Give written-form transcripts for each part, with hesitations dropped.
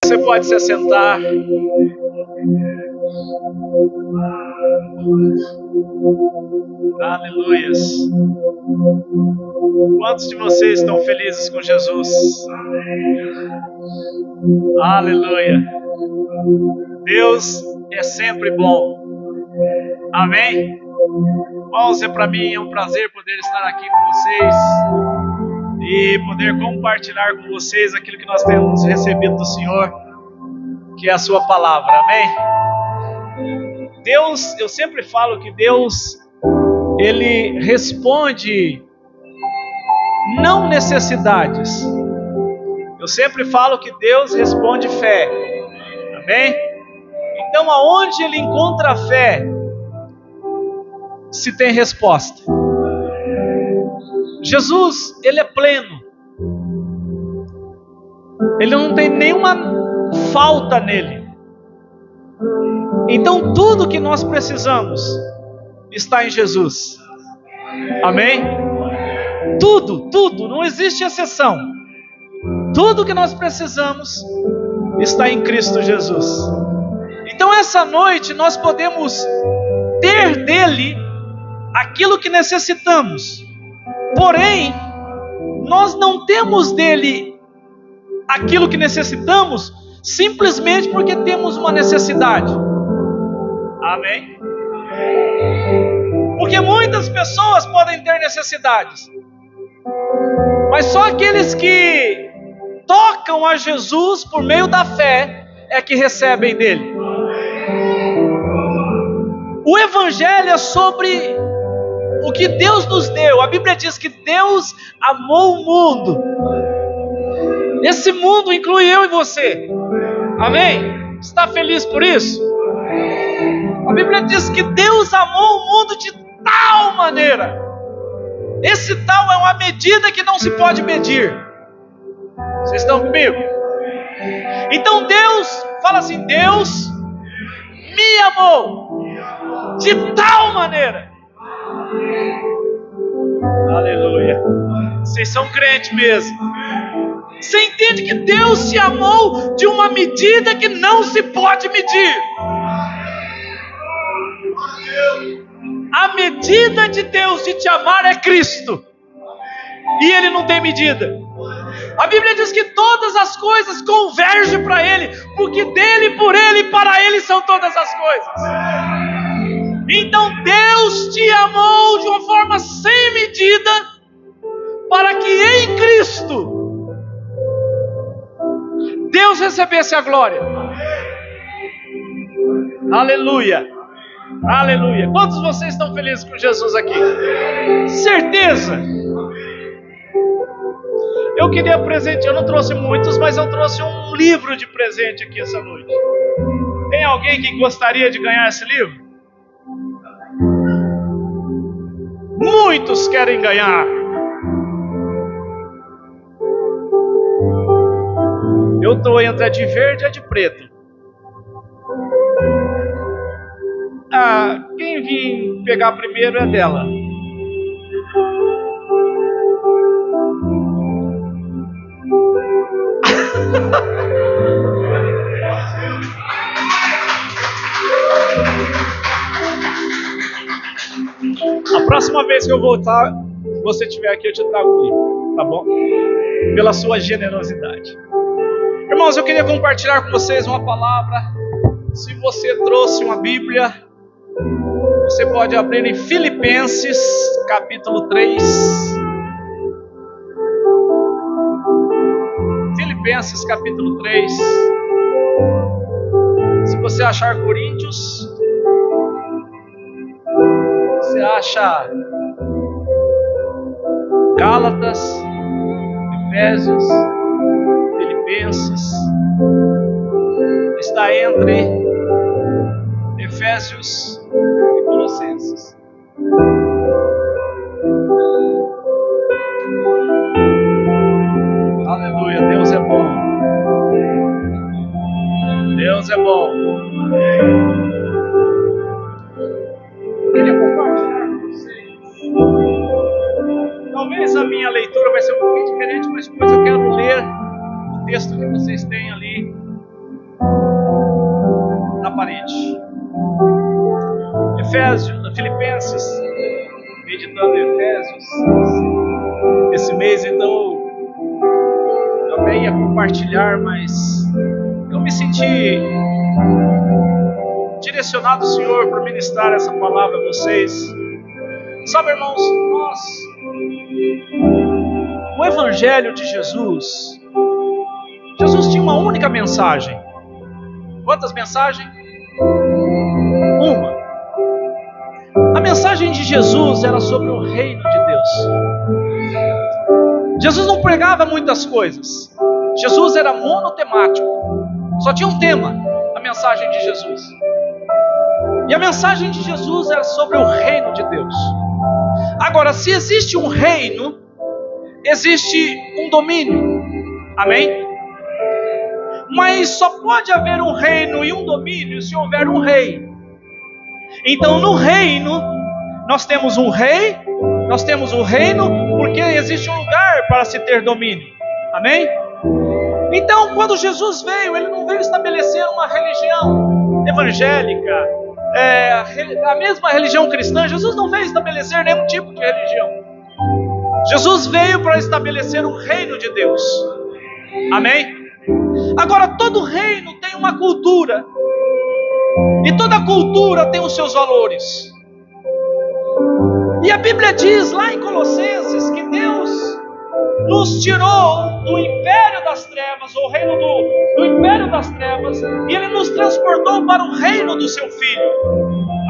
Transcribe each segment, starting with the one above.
Você pode se assentar. Aleluias. Quantos de vocês estão felizes com Jesus? Aleluia. Deus é sempre bom. Amém? Irmãos, para mim é um prazer poder estar aqui com vocês e poder compartilhar com vocês aquilo que nós temos recebido do Senhor, que é a sua palavra. Amém? Deus, eu sempre falo que Deus, Ele responde não necessidades. Eu sempre falo que Deus responde fé. Amém? Então, aonde Ele encontra fé, se tem resposta. Jesus, Ele é pleno. Ele não tem nenhuma falta nele. Então tudo que nós precisamos está em Jesus. Amém? Tudo, não existe exceção. Tudo que nós precisamos está em Cristo Jesus. Então essa noite nós podemos ter dele aquilo que necessitamos. Porém, nós não temos dele aquilo que necessitamos simplesmente porque temos uma necessidade. Amém? Porque muitas pessoas podem ter necessidades, mas só aqueles que tocam a Jesus por meio da fé é que recebem dele. O Evangelho é sobre o que Deus nos deu. A Bíblia diz que Deus amou o mundo. Esse mundo inclui eu e você. Amém? Está feliz por isso? A Bíblia diz que Deus amou o mundo de tal maneira. Esse tal é uma medida que não se pode medir. Vocês estão comigo? Então Deus, fala assim, Deus me amou de tal maneira. Aleluia. Vocês são crentes mesmo. Você entende que Deus te amou de uma medida que não se pode medir. A medida de Deus de te amar é Cristo. E Ele não tem medida. A Bíblia diz que todas as coisas convergem para Ele, porque dele, por Ele e para Ele são todas as coisas. Então Deus te amou de uma forma sem medida, para que em Cristo Deus recebesse a glória. Aleluia. Aleluia. Quantos de vocês estão felizes com Jesus aqui? Certeza. Eu queria presente, eu não trouxe muitos, mas eu trouxe um livro de presente aqui essa noite. Tem alguém que gostaria de ganhar esse livro? Muitos querem ganhar. Eu estou entre a de verde e a de preto. Quem vir pegar primeiro é dela. A próxima vez que eu voltar, se você estiver aqui, eu te trago o livro, tá bom? Pela sua generosidade. Irmãos, eu queria compartilhar com vocês uma palavra. Se você trouxe uma Bíblia, você pode abrir em Filipenses, capítulo 3. Filipenses, capítulo 3. Se você achar Coríntios, você acha Gálatas, Efésios, Filipenses, está entre Efésios e Colossenses. Aleluia, Deus é bom. Deus é bom. Eu queria compartilhar com vocês. Talvez a minha leitura vai ser um pouquinho diferente, mas depois eu quero ler o texto que vocês têm ali na parede. Filipenses, meditando em Efésios, esse mês então eu até ia compartilhar, mas eu me senti direcionado, Senhor, para ministrar essa palavra a vocês. Sabe, irmãos, o Evangelho de Jesus tinha uma única mensagem. Quantas mensagens? Uma. A mensagem de Jesus era sobre o reino de Deus. Jesus não pregava muitas coisas. Jesus era monotemático. Só tinha um tema, a mensagem de Jesus. E a mensagem de Jesus era sobre o reino de Deus. Agora, se existe um reino, existe um domínio. Amém? Mas só pode haver um reino e um domínio se houver um rei. Então, no reino, nós temos um rei, nós temos um reino, porque existe um lugar para se ter domínio. Amém? Então, quando Jesus veio, Ele não veio estabelecer uma religião evangélica, a mesma religião cristã. Jesus não veio estabelecer nenhum tipo de religião. Jesus veio para estabelecer o reino de Deus. Amém? Agora, todo reino tem uma cultura. E toda cultura tem os seus valores. E a Bíblia diz lá em Colossenses que Deus nos tirou do império das trevas, ou reino do império das trevas, e Ele nos transportou para o reino do seu Filho.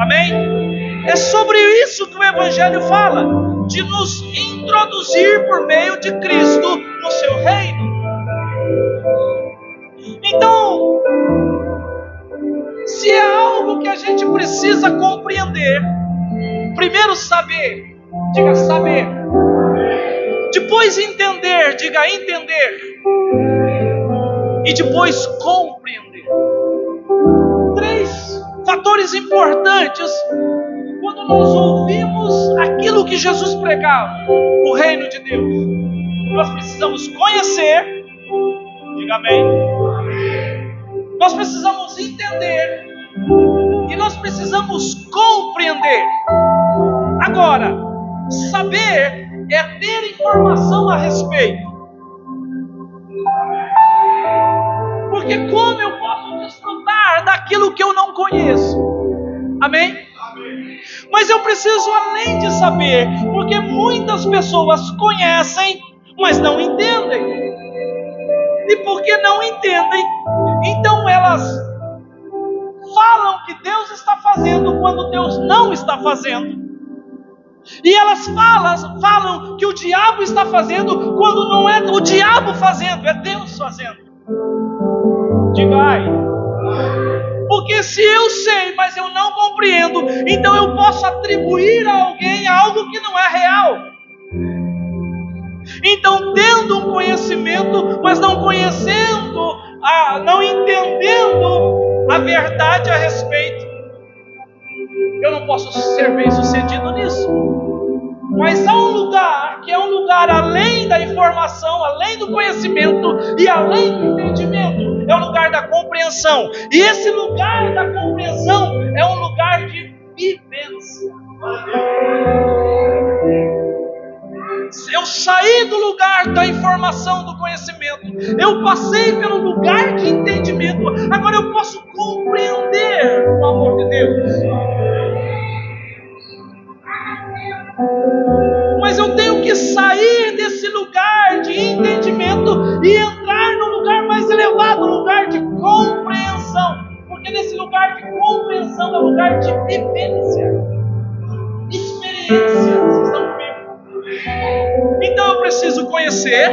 Amém? É sobre isso que o Evangelho fala, de nos introduzir por meio de Cristo no seu reino. Então, se é algo que a gente precisa compreender, primeiro saber, diga saber. Depois entender, diga entender. E depois compreender. 3 fatores importantes quando nós ouvimos aquilo que Jesus pregava, o reino de Deus. Nós precisamos conhecer, diga amém. Nós precisamos entender e nós precisamos compreender. Agora, saber é ter informação a respeito. Porque como eu posso desfrutar daquilo que eu não conheço? Amém? Mas eu preciso além de saber, porque muitas pessoas conhecem, mas não entendem. E porque não entendem, então elas falam que Deus está fazendo quando Deus não está fazendo. E elas falam que o diabo está fazendo quando não é o diabo fazendo, é Deus fazendo. Diga ai. Porque se eu sei, mas eu não compreendo, então eu posso atribuir a alguém algo que não é real. Então, tendo um conhecimento, mas não conhecendo, não entendendo a verdade a respeito, eu não posso ser bem sucedido nisso. Mas há um lugar que é um lugar além da informação, além do conhecimento e além do entendimento. É o lugar da compreensão. E esse lugar da compreensão é um lugar de vivência. Eu saí do lugar da informação, do conhecimento. Eu passei pelo lugar de entendimento. Agora eu posso compreender o amor de Deus. Mas eu tenho que sair desse lugar de entendimento e entrar no lugar mais elevado, no lugar de compreensão. Porque nesse lugar de compreensão é lugar de vivência, experiência. Vocês estão comigo? Então eu preciso conhecer,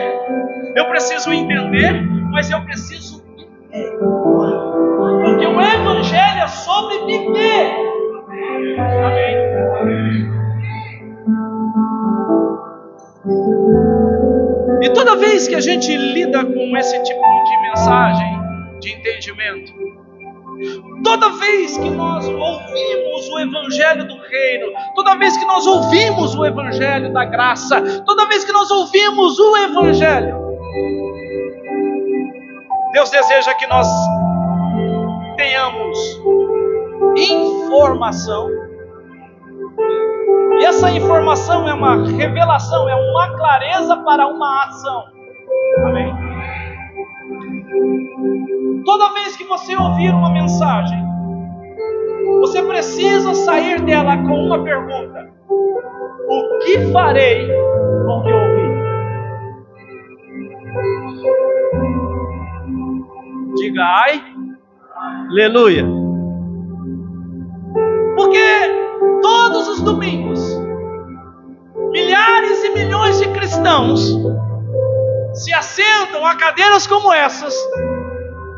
eu preciso entender, mas eu preciso viver. Porque o Evangelho é sobre viver. Amém? E toda vez que a gente lida com esse tipo de mensagem, de entendimento, toda vez que nós ouvimos o Evangelho do Reino, toda vez que nós ouvimos o Evangelho da graça, toda vez que nós ouvimos o Evangelho, Deus deseja que nós tenhamos informação, e essa informação é uma revelação, é uma clareza para uma ação. Amém? Toda vez que você ouvir uma mensagem, você precisa sair dela com uma pergunta: o que farei com o que ouvi? Diga ai, aleluia. Porque todos os domingos, milhares e milhões de cristãos se assentam a cadeiras como essas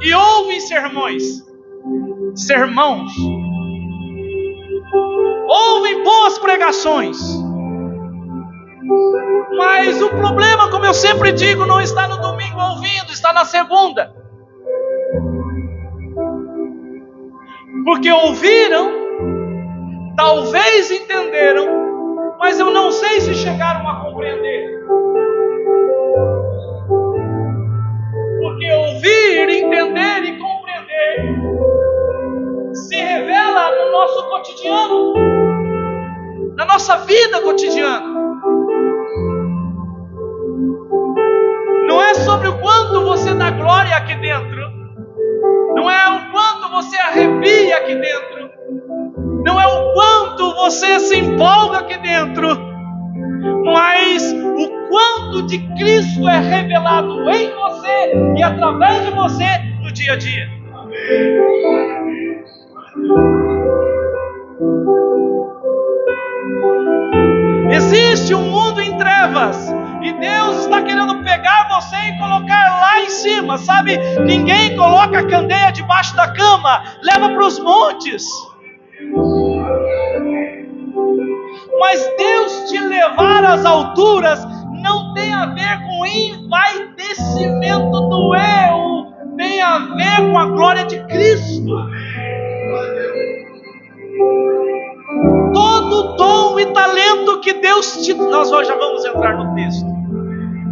e ouvem sermões, ouvem boas pregações. Mas o problema, como eu sempre digo, não está no domingo ouvindo, está na segunda. Porque ouviram, talvez entenderam, mas eu não sei se chegaram a compreender. Porque ouvir, entender e compreender se revela no nosso cotidiano, na nossa vida cotidiana. Não é sobre o quanto você dá glória aqui dentro, não é o quanto você arrepia aqui dentro, não é o quanto você se empolga aqui dentro, mas o quanto de Cristo é revelado em você e através de você no dia a dia. Existe um mundo em trevas e Deus está querendo pegar você e colocar lá em cima, sabe? Ninguém coloca a candeia debaixo da cama, leva para os montes. Mas Deus te levar às alturas não tem a ver com envaidecimento do eu, tem a ver com a glória de Cristo. Todo dom e talento que Deus te... Nós já vamos entrar no texto.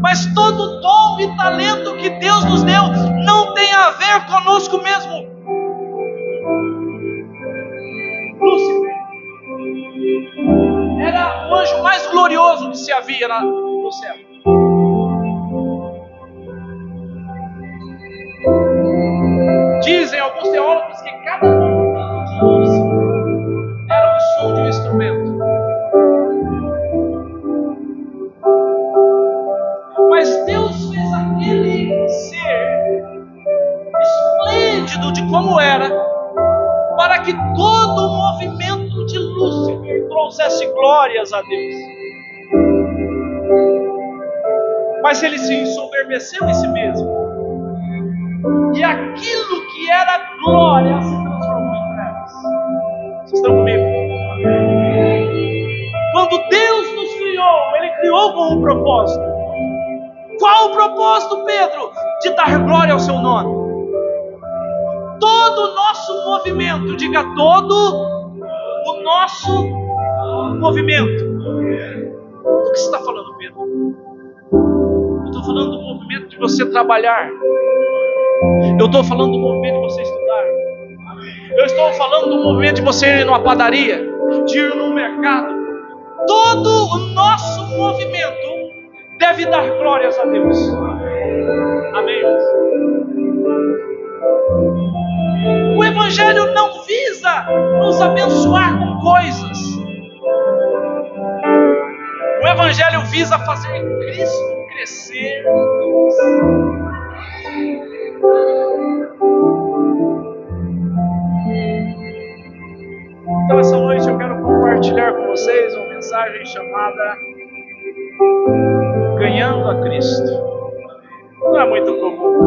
Mas todo dom e talento que Deus nos deu não tem a ver conosco mesmo. Lúcifer era o anjo mais glorioso que se havia no céu. Dizem alguns teólogos que cada movimento de Lúcifer era o som de um instrumento. Mas Deus fez aquele ser esplêndido de como era, para que todo o movimento de Lúcifer trouxesse glórias a Deus. Mas ele se ensoberbeceu em si mesmo, e aquilo que era glória se transformou em trevas. Vocês estão comigo? Quando Deus nos criou, Ele criou com um propósito. Qual o propósito, Pedro? De dar glória ao seu nome. Todo o nosso movimento, diga todo o nosso movimento. Do que você está falando, Pedro? Eu estou falando do movimento de você trabalhar. Eu estou falando do movimento de você estudar. Eu estou falando do movimento de você ir numa padaria, de ir num mercado. Todo o nosso movimento deve dar glórias a Deus. Amém? O Evangelho não visa nos abençoar com coisas. O Evangelho visa fazer Cristo crescer. Então essa noite eu quero compartilhar com vocês uma mensagem chamada Ganhando a Cristo. Não é muito comum,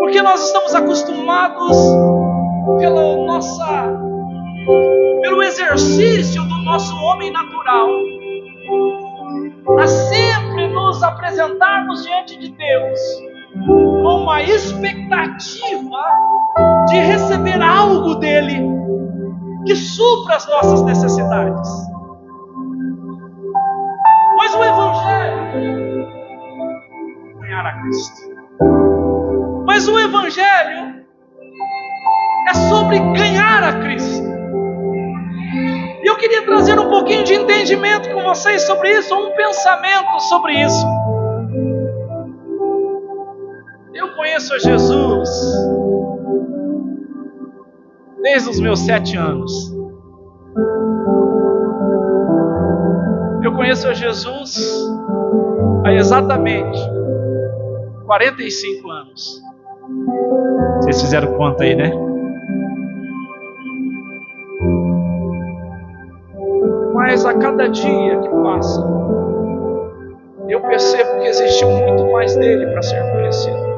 porque nós estamos acostumados pelo exercício do nosso homem natural a sempre nos apresentarmos diante de Deus com uma expectativa de receber algo dele que supra as nossas necessidades. Mas o Evangelho, ganhar a Cristo. Mas o Evangelho sobre ganhar a Cristo. E eu queria trazer um pouquinho de entendimento com vocês sobre isso, um pensamento sobre isso. Eu conheço a Jesus desde os meus 7 anos. Eu conheço a Jesus há exatamente 45 anos. Vocês fizeram conta aí, né? Mas a cada dia que passa, eu percebo que existe muito mais dele para ser conhecido.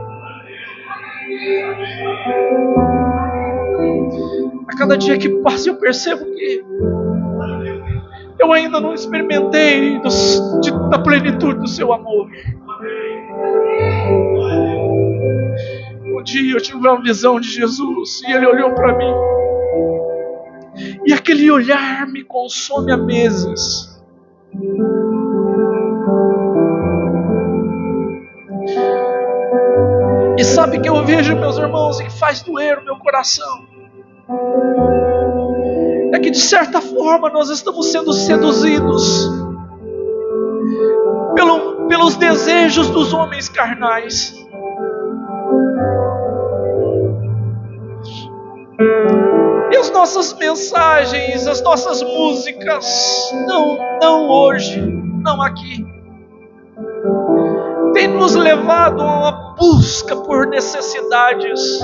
A cada dia que passa, eu percebo que eu ainda não experimentei da plenitude do seu amor. Um dia eu tive uma visão de Jesus e ele olhou para mim. E aquele olhar me consome há meses. E sabe que eu vejo, meus irmãos, e que faz doer o meu coração? É que de certa forma nós estamos sendo seduzidos pelos desejos dos homens carnais. E as nossas mensagens, as nossas músicas, não hoje, não aqui, tem nos levado a uma busca por necessidades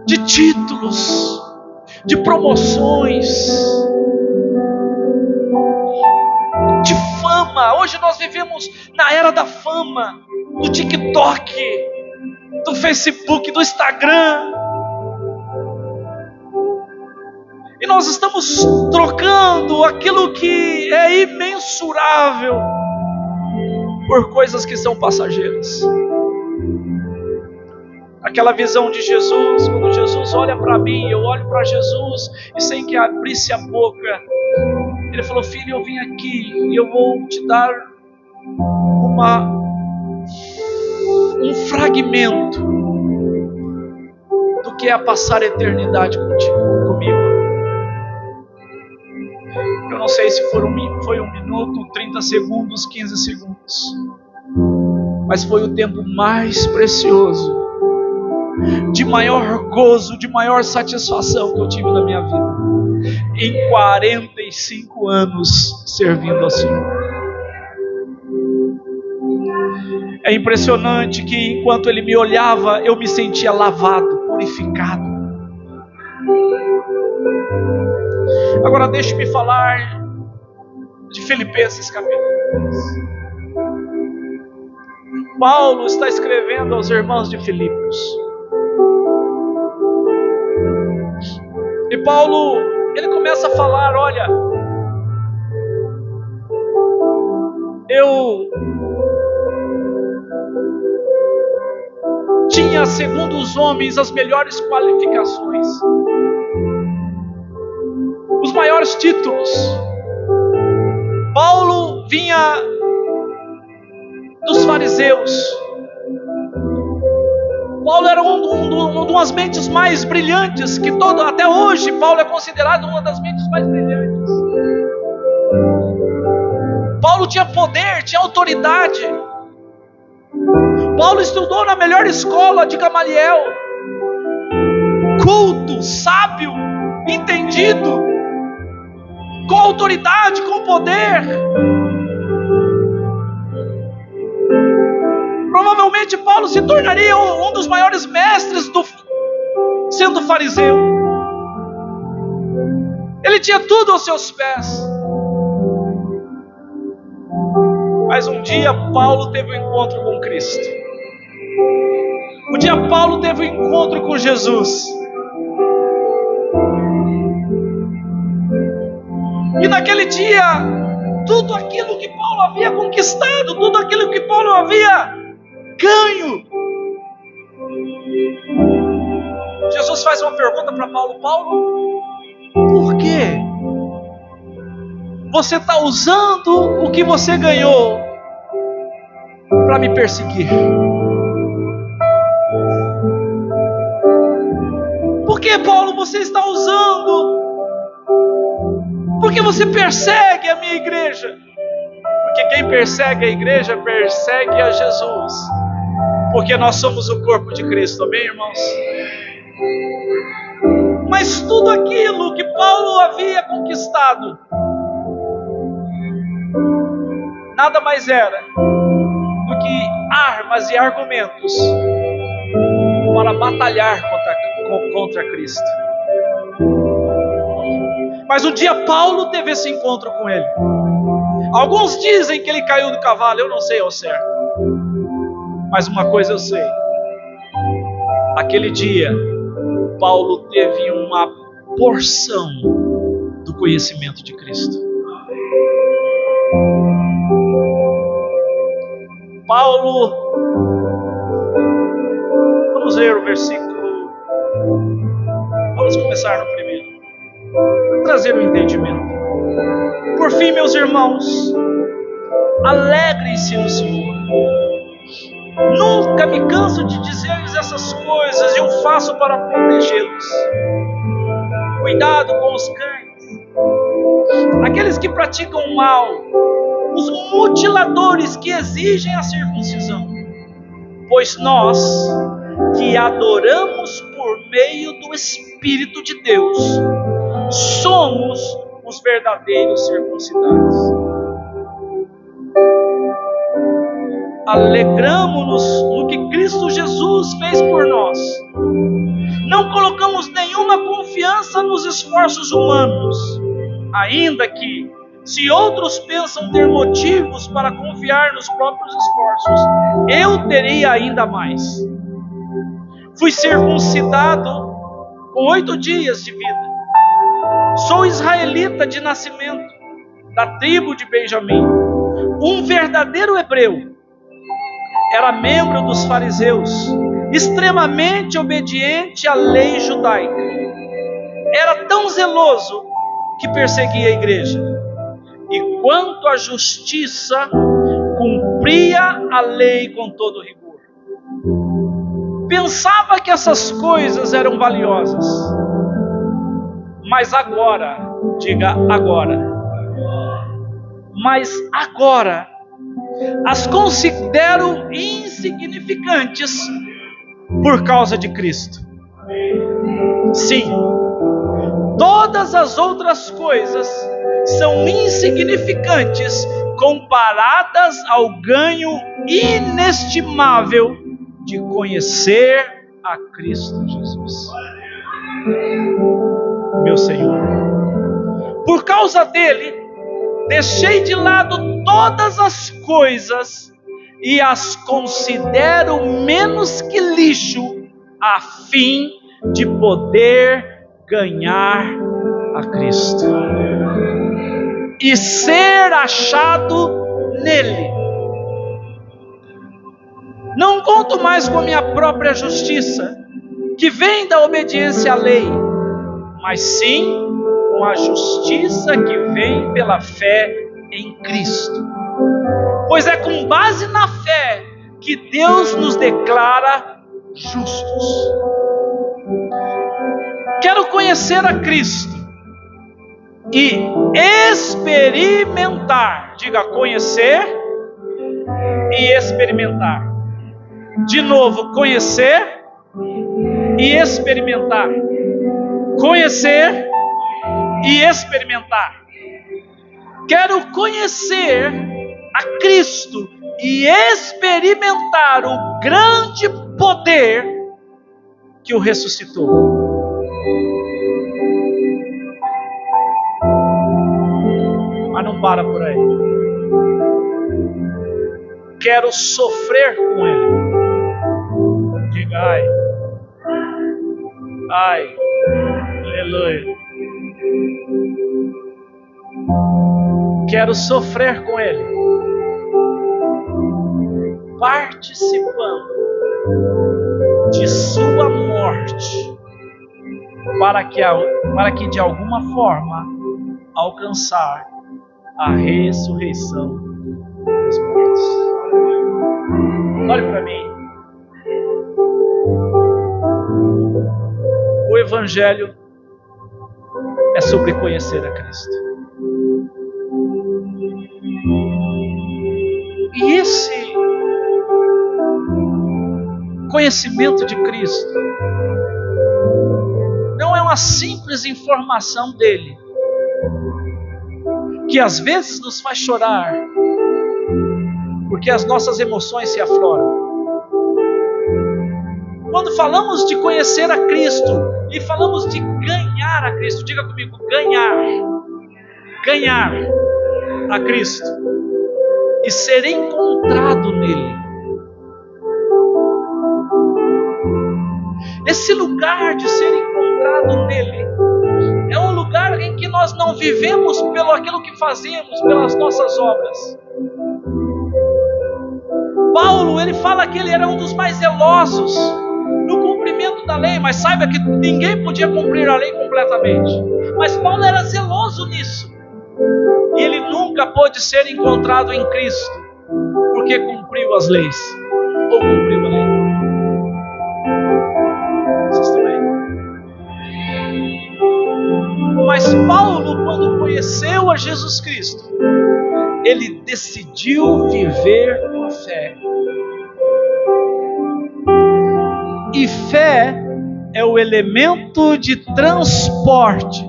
de títulos, de promoções, de fama. Hoje nós vivemos na era da fama, do TikTok, do Facebook, do Instagram. E nós estamos trocando aquilo que é imensurável por coisas que são passageiras. Aquela visão de Jesus, quando Jesus olha para mim, eu olho para Jesus e sem que abrisse a boca, ele falou: filho, eu vim aqui e eu vou te dar um fragmento do que é passar a eternidade comigo. Eu não sei se foi 1 minuto, 30 segundos, 15 segundos, mas foi o tempo mais precioso, de maior gozo, de maior satisfação que eu tive na minha vida, em 45 anos servindo ao Senhor. É impressionante que enquanto Ele me olhava, eu me sentia lavado, purificado. Agora deixe-me falar de Filipenses capítulo 3. Paulo está escrevendo aos irmãos de Filipos. E Paulo, ele começa a falar: olha, eu tinha, segundo os homens, as melhores qualificações, os maiores títulos. Paulo vinha dos fariseus. Paulo era umas mentes mais brilhantes que até hoje Paulo é considerado uma das mentes mais brilhantes. Paulo tinha poder, tinha autoridade. Paulo estudou na melhor escola de Gamaliel, culto, sábio, entendido, com autoridade, com poder. Provavelmente Paulo se tornaria um dos maiores mestres sendo fariseu. Ele tinha tudo aos seus pés. Mas um dia Paulo teve um encontro com Cristo. Um dia Paulo teve um encontro com Jesus. E naquele dia, tudo aquilo que Paulo havia conquistado, tudo aquilo que Paulo havia ganho, Jesus faz uma pergunta para Paulo: Paulo, por que você está usando o que você ganhou para me perseguir? que, Paulo, você está usando? Por que você persegue a minha igreja? Porque quem persegue a igreja, persegue a Jesus. Porque nós somos o corpo de Cristo, amém, irmãos? Mas tudo aquilo que Paulo havia conquistado, nada mais era do que armas e argumentos para batalhar contra Cristo. Mas um dia Paulo teve esse encontro com ele. Alguns dizem que ele caiu do cavalo, eu não sei ao certo. Mas uma coisa eu sei. Aquele dia, Paulo teve uma porção do conhecimento de Cristo. Paulo, vamos ver o versículo. Vamos começar no primeiro. Vou trazer um entendimento. Por fim, meus irmãos, alegrem-se no Senhor. Nunca me canso de dizer-lhes essas coisas e eu faço para protegê-los. Cuidado com os cães, aqueles que praticam o mal, os mutiladores que exigem a circuncisão. Pois nós, que adoramos por meio do Espírito de Deus, somos os verdadeiros circuncidados. Alegramo-nos no que Cristo Jesus fez por nós. Não colocamos nenhuma confiança nos esforços humanos, ainda que, se outros pensam ter motivos para confiar nos próprios esforços, eu teria ainda mais. Fui circuncidado com 8 dias de vida. Sou israelita de nascimento, da tribo de Benjamim, um verdadeiro hebreu. Era membro dos fariseus, extremamente obediente à lei judaica. Era tão zeloso que perseguia a igreja. E quanto à justiça, cumpria a lei com todo rigor. Pensava que essas coisas eram valiosas. Mas agora, diga agora. Mas agora, as considero insignificantes por causa de Cristo. Sim, todas as outras coisas são insignificantes comparadas ao ganho inestimável de conhecer a Cristo Jesus, meu Senhor. Por causa dele, deixei de lado todas as coisas e as considero menos que lixo, a fim de poder ganhar a Cristo e ser achado nele. Não conto mais com a minha própria justiça, que vem da obediência à lei, mas sim com a justiça que vem pela fé em Cristo. Pois é com base na fé que Deus nos declara justos. Quero conhecer a Cristo e experimentar. Diga, conhecer e experimentar. De novo, conhecer e experimentar. Conhecer e experimentar. Quero conhecer a Cristo e experimentar o grande poder que o ressuscitou. Mas não para por aí. Quero sofrer com Ele. Diga ai. Ai. Aleluia. Quero sofrer com Ele, participando de sua morte, para que de alguma forma alcançar a ressurreição dos mortos. Olhe para mim. O Evangelho é sobre conhecer a Cristo. E esse conhecimento de Cristo não é uma simples informação dele, que às vezes nos faz chorar, porque as nossas emoções se afloram. Quando falamos de conhecer a Cristo e falamos de ganhar a Cristo, diga comigo, ganhar a Cristo e ser encontrado nele. Esse lugar de ser encontrado nele é um lugar em que nós não vivemos pelo aquilo que fazemos, pelas nossas obras. Paulo, ele fala que ele era um dos mais zelosos no cumprimento da lei, mas saiba que ninguém podia cumprir a lei completamente. Mas Paulo era zeloso nisso. E ele nunca pôde ser encontrado em Cristo, porque cumpriu as leis, ou cumpriu a lei. Vocês estão aí? Mas Paulo, quando conheceu a Jesus Cristo, ele decidiu viver por fé. E fé é o elemento de transporte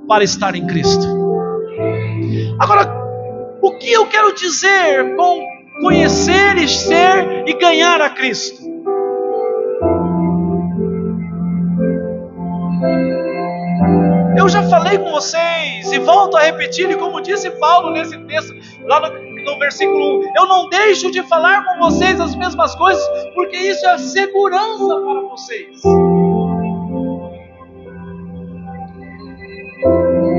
para estar em Cristo. Agora, o que eu quero dizer com conhecer e ser e ganhar a Cristo? Eu já falei com vocês e volto a repetir, e como disse Paulo nesse texto, lá no versículo 1, eu não deixo de falar com vocês as mesmas coisas, porque isso é segurança para vocês.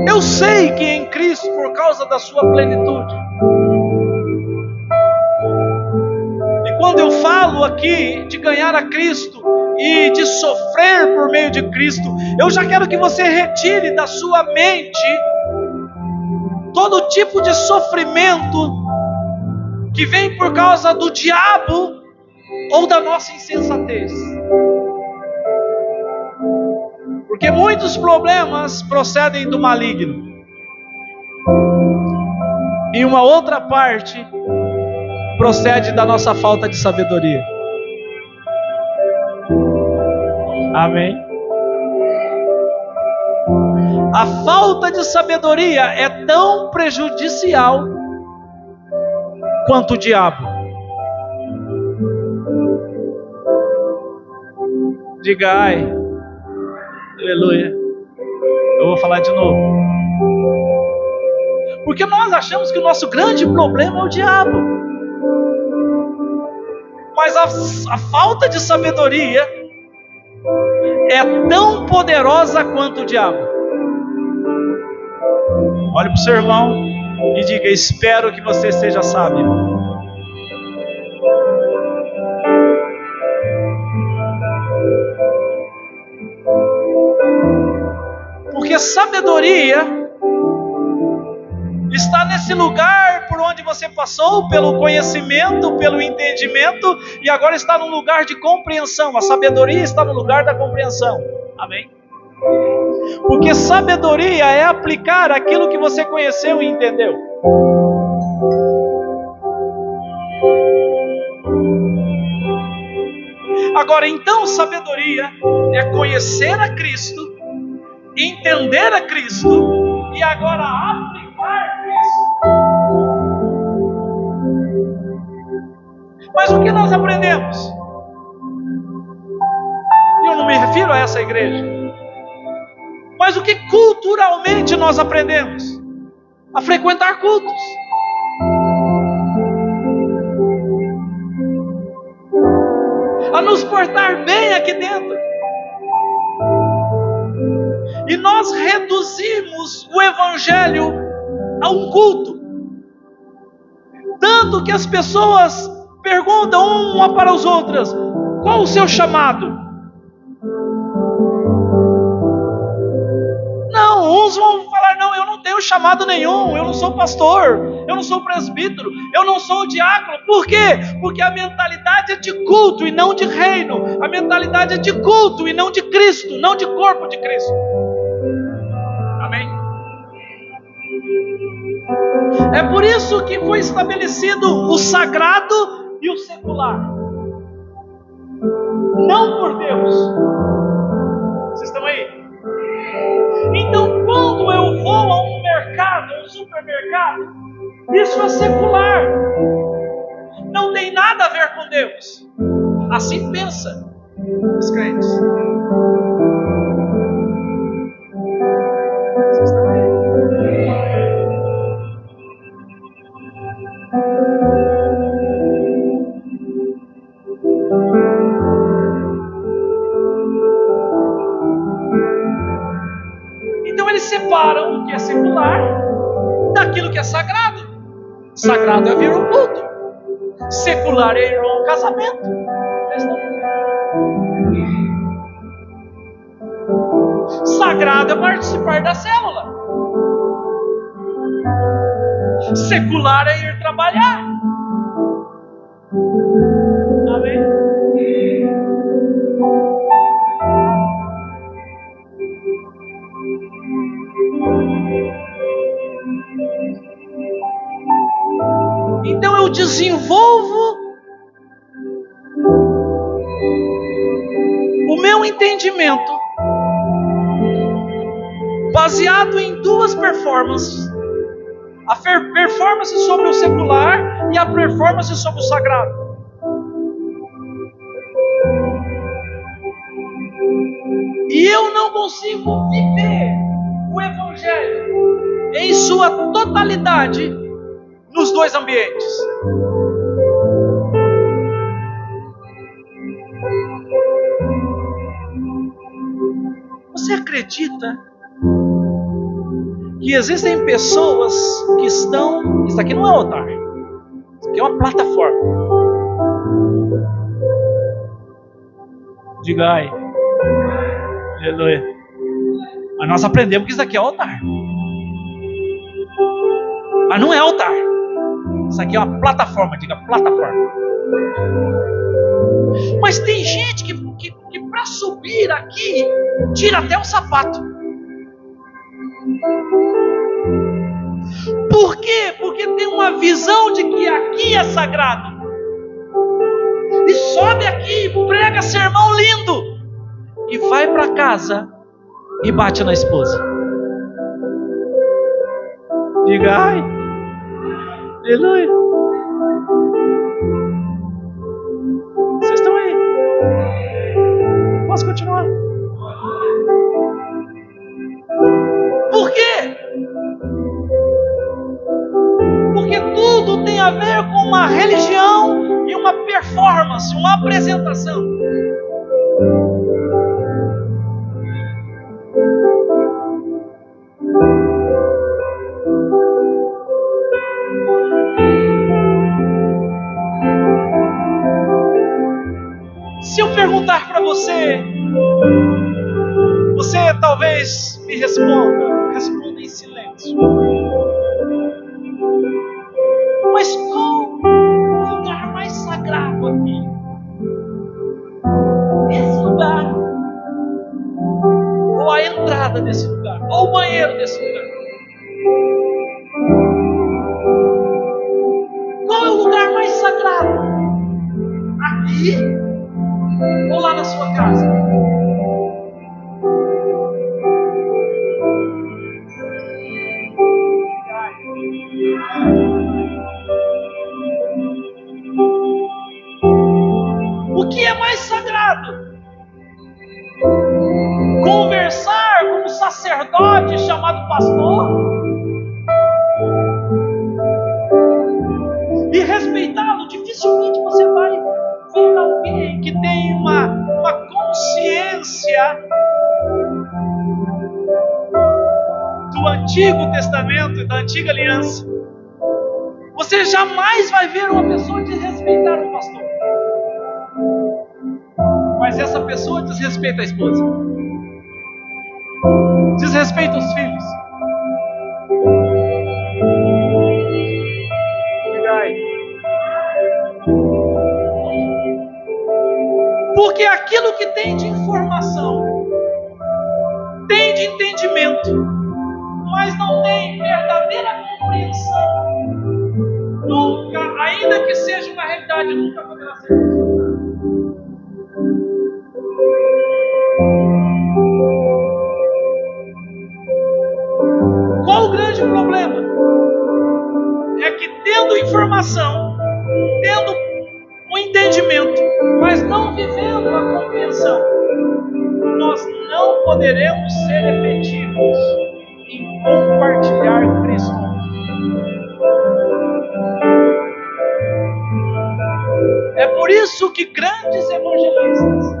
Eu sei que em Cristo, por causa da sua plenitude, e quando eu falo aqui de ganhar a Cristo e de sofrer por meio de Cristo, eu já quero que você retire da sua mente todo tipo de sofrimento que vem por causa do diabo ou da nossa insensatez. Porque muitos problemas procedem do maligno. E uma outra parte procede da nossa falta de sabedoria. Amém? A falta de sabedoria é tão prejudicial quanto o diabo. Diga ai, aleluia. Eu vou falar de novo. Porque nós achamos que o nosso grande problema é o diabo. Mas a falta de sabedoria é tão poderosa quanto o diabo. Olhe para o seu irmão e diga: espero que você seja sábio. Porque sabedoria está nesse lugar por onde você passou, pelo conhecimento, pelo entendimento, e agora está no lugar de compreensão. A sabedoria está no lugar da compreensão. Amém? Porque sabedoria é aplicar aquilo que você conheceu e entendeu. Agora, então, sabedoria é conhecer a Cristo, entender a Cristo e agora aplicar Cristo. Mas o que nós aprendemos? E eu não me refiro a essa igreja. Mas o que culturalmente nós aprendemos? A frequentar cultos. A nos portar bem aqui dentro. E nós reduzimos o evangelho a um culto. Tanto que as pessoas perguntam uma para as outras: qual o seu chamado? Não, uns vão falar: não, eu não tenho tenho chamado nenhum, eu não sou pastor, eu não sou presbítero, eu não sou diácono. Por quê? Porque a mentalidade é de culto e não de reino. A mentalidade é de culto e não de Cristo, não de corpo de Cristo. Amém? É por isso que foi estabelecido o sagrado e o secular. Não por Deus. Vocês estão aí? Então, quando eu vou a um mercado, um supermercado, isso é secular. Não tem nada a ver com Deus. Assim pensa os crentes. Vocês estão aí? Então eles separam o que é secular daquilo que é sagrado. Sagrado é vir ao culto. Secular é ir ao casamento. Sagrado é participar da célula. Secular é ir trabalhar. Amém? Então eu desenvolvo o meu entendimento baseado em duas performances: a performance sobre o secular e a performance sobre o sagrado. E eu não consigo viver o Evangelho em sua totalidade nos dois ambientes. Você acredita que existem pessoas que estão... Isso aqui não é altar, isso aqui é uma plataforma. Diga ai, aleluia. Mas nós aprendemos que isso aqui é altar. Mas não é altar. Isso aqui é uma plataforma, diga plataforma. Mas tem gente que para subir aqui, tira até o sapato. Por quê? Porque tem uma visão de que aqui é sagrado. E sobe aqui, prega sermão lindo. E vai para casa e bate na esposa. Diga ai, aleluia. Vocês estão aí? Posso continuar? Por quê? Porque tudo tem a ver com uma religião e uma performance, uma apresentação. Se eu perguntar para você, você talvez me responda em silêncio. Mas qual o lugar mais sagrado aqui? Esse lugar? Ou a entrada desse lugar? Ou o banheiro desse lugar? Qual é o lugar mais sagrado? Aqui? Ou lá na sua casa? O que é mais sagrado? Conversar com um sacerdote chamado pastor e respeitá-lo? Dificilmente você vai ver alguém que tem uma consciência do Antigo Testamento e da Antiga Aliança. Você jamais vai ver uma pessoa desrespeitar um pastor. Mas essa pessoa desrespeita a esposa, desrespeita os filhos, Porque aquilo que tem de informação, tem de entendimento, mas não tem verdadeira compreensão, nunca, ainda que seja uma realidade, nunca poderá ser desfrutada. Qual o grande problema? É que tendo informação, tendo o entendimento, mas não vivendo a compreensão, nós não poderemos ser efetivos em compartilhar Cristo. É por isso que grandes evangelistas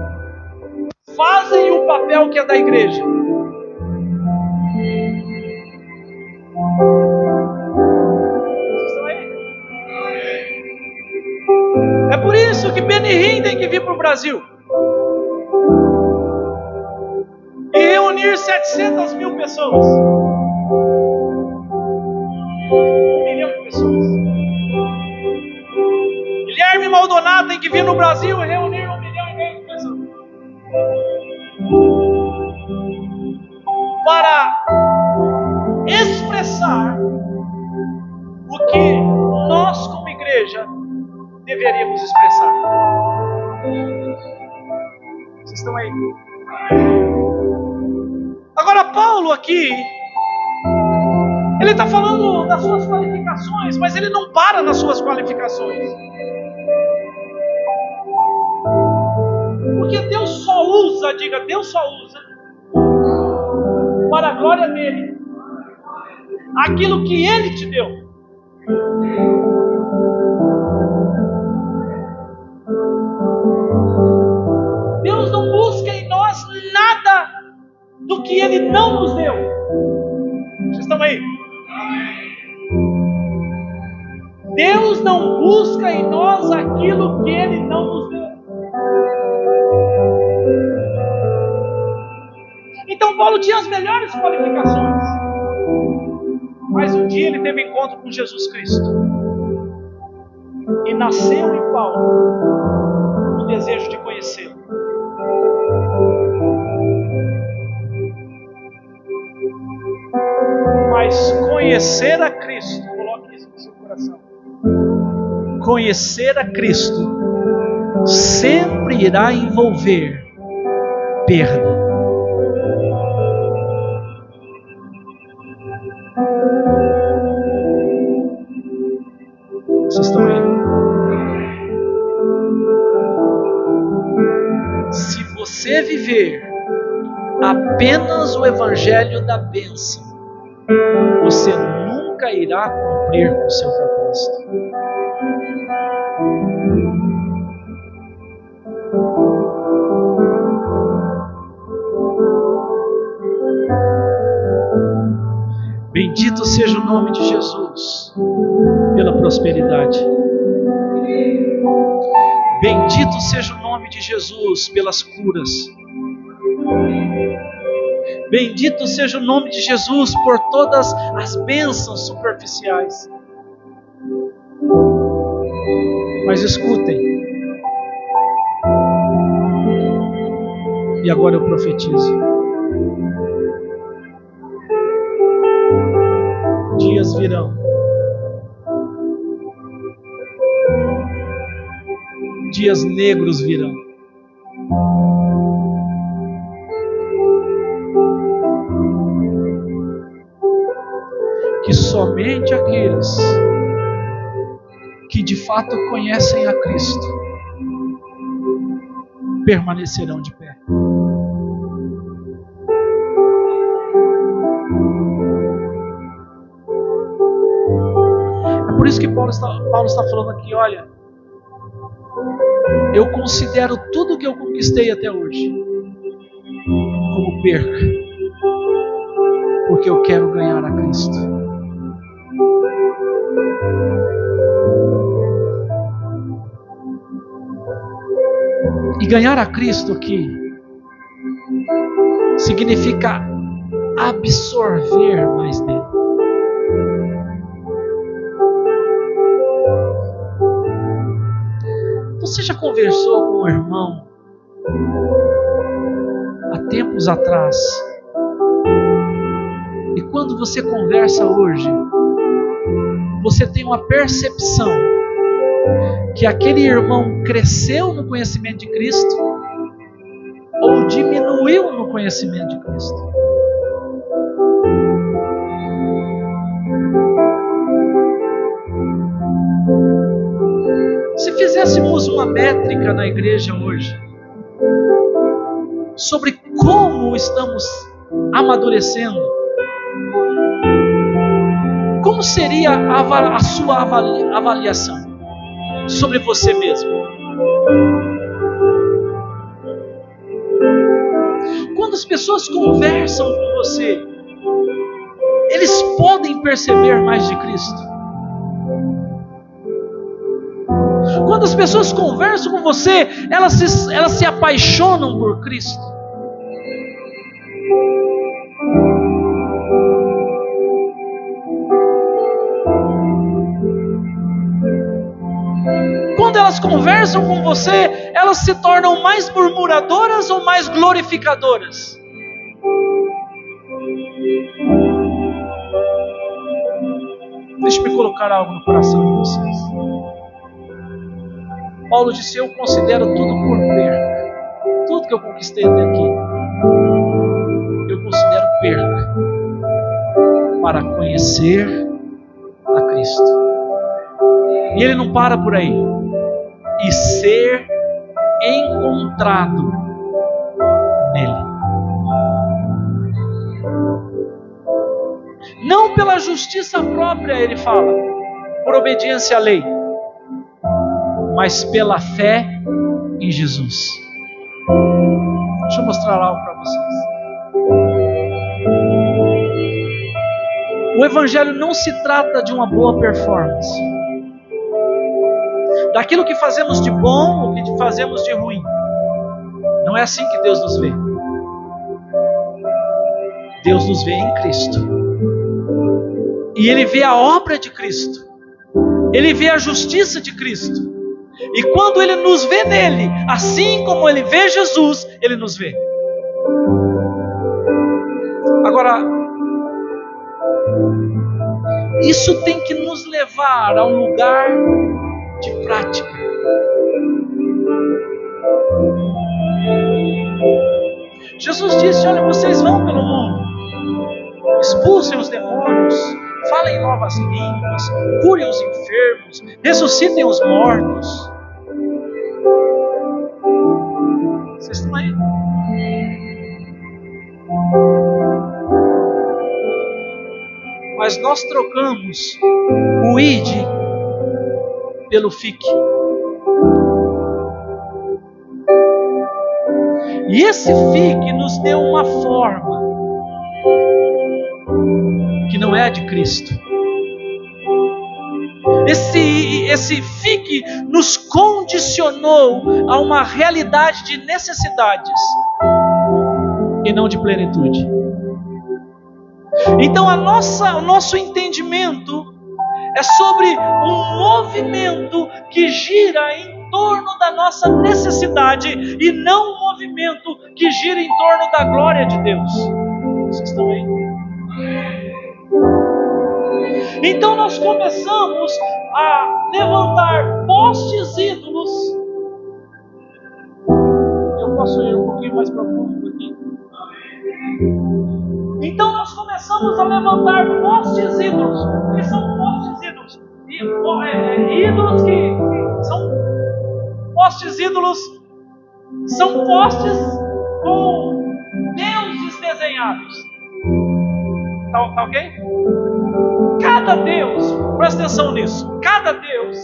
fazem o papel que é da igreja. É por isso que Benihim tem que vir para o Brasil e reunir 700 mil pessoas. 1 milhão de pessoas. Guilherme Maldonado tem que vir no Brasil e reunir 1,5 milhão de pessoas. Para expressar o que nós, como igreja, deveríamos expressar. Vocês estão aí? Agora, Paulo aqui, ele está falando das suas qualificações, mas ele não para nas suas qualificações. Porque Deus só usa, diga, Deus só usa, para a glória dele, aquilo que ele te deu. Deus não busca em nós nada do que ele não nos deu. Vocês estão aí? Deus não busca em nós aquilo que ele não nos deu. Então Paulo tinha as melhores qualificações, mas um dia ele teve encontro com Jesus Cristo e nasceu em Paulo o desejo de conhecê-lo. Mas conhecer a Cristo, coloque isso no seu coração, conhecer a Cristo sempre irá envolver perda. Vocês estão aí? Se você viver apenas o evangelho da bênção, você nunca irá cumprir com o seu propósito. Bendito seja o nome de Jesus pela prosperidade. Bendito seja o nome de Jesus pelas curas. Bendito seja o nome de Jesus por todas as bênçãos superficiais. Mas escutem. E agora eu profetizo. Dias virão. Dias negros virão. Que somente aqueles que de fato conhecem a Cristo permanecerão de pé. É por isso que Paulo está falando aqui, olha, eu considero tudo que eu conquistei até hoje como perca, porque eu quero ganhar a Cristo. E ganhar a Cristo aqui significa absorver mais dele. Você já conversou com um irmão há tempos atrás. E quando você conversa hoje, você tem uma percepção que aquele irmão cresceu no conhecimento de Cristo ou diminuiu no conhecimento de Cristo. Se fizéssemos uma métrica na igreja hoje sobre como estamos amadurecendo, como seria a sua avaliação sobre você mesmo? Quando as pessoas conversam com você, eles podem perceber mais de Cristo? Quando as pessoas conversam com você, elas se apaixonam por Cristo? Quando elas conversam com você, elas se tornam mais murmuradoras ou mais glorificadoras? Deixa-me colocar algo no coração de vocês. Paulo disse: eu considero tudo por perda. Tudo que eu conquistei até aqui, eu considero perda para conhecer a Cristo. E ele não para por aí. E ser encontrado nele. Não pela justiça própria, ele fala, por obediência à lei, mas pela fé em Jesus. Deixa eu mostrar algo para vocês. O Evangelho não se trata de uma boa performance, daquilo que fazemos de bom, o que fazemos de ruim. Não é assim que Deus nos vê. Deus nos vê em Cristo. E Ele vê a obra de Cristo. Ele vê a justiça de Cristo. E quando Ele nos vê nele, assim como Ele vê Jesus, Ele nos vê. Agora, isso tem que nos levar a um lugar de prática. Jesus disse: olha, vocês vão pelo mundo, expulsem os demônios, falem novas línguas, curem os enfermos, ressuscitem os mortos. Vocês estão aí? Mas nós trocamos o id pelo fique. E esse fique nos deu uma forma que não é a de Cristo. Esse fique nos condicionou a uma realidade de necessidades e não de plenitude. Então o nosso entendimento é sobre um movimento que gira em torno da nossa necessidade e não um movimento que gira em torno da glória de Deus. Vocês estão aí? Então nós começamos a levantar postes ídolos. Eu posso ir um pouquinho mais profundo aqui? Então nós começamos a levantar postes ídolos. O que são postes ídolos? Ídolos que são postes ídolos, são postes com deuses desenhados. Tá ok? Cada Deus, presta atenção nisso, cada Deus,